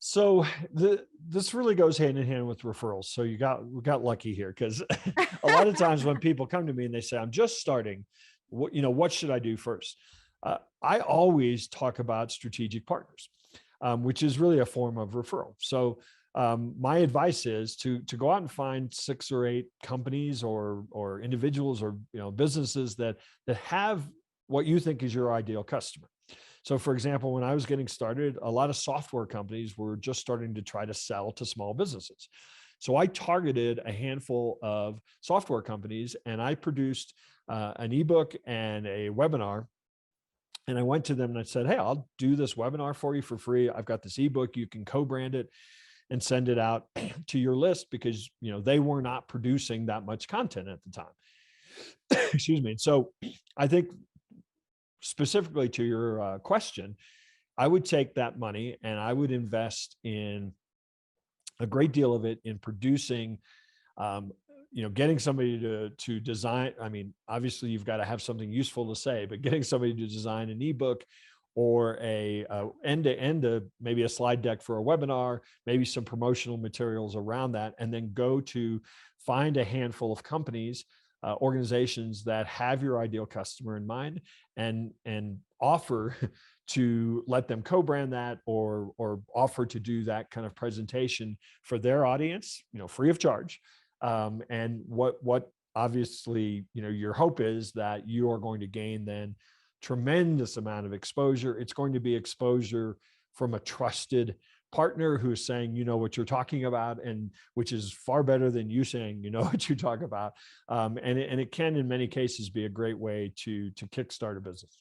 So this really goes hand in hand with referrals. So we got lucky here because a lot of times when people come to me and they say, "I'm just starting, what should I do first?" I always talk about strategic partners, which is really a form of referral. So my advice is to go out and find 6 or 8 companies or individuals or businesses that have what you think is your ideal customer. So, for example, when I was getting started, a lot of software companies were just starting to try to sell to small businesses. So, I targeted a handful of software companies and I produced an ebook and a webinar. And I went to them and I said, "Hey, I'll do this webinar for you for free. I've got this ebook. You can co brand it and send it out to your list because they were not producing that much content at the time." Excuse me. So, I think specifically to your question, I would take that money and I would invest in a great deal of it in producing, um, getting somebody to design. I mean, obviously, you've got to have something useful to say, but getting somebody to design an ebook or a end to end, maybe a slide deck for a webinar, maybe some promotional materials around that, and then go to find a handful of companies, organizations that have your ideal customer in mind, and offer to let them co-brand that or offer to do that kind of presentation for their audience, free of charge. And what obviously, your hope is that you are going to gain then tremendous amount of exposure. It's going to be exposure from a trusted partner who's saying, what you're talking about, and which is far better than you saying, what you talk about. And it can, in many cases, be a great way to kickstart a business.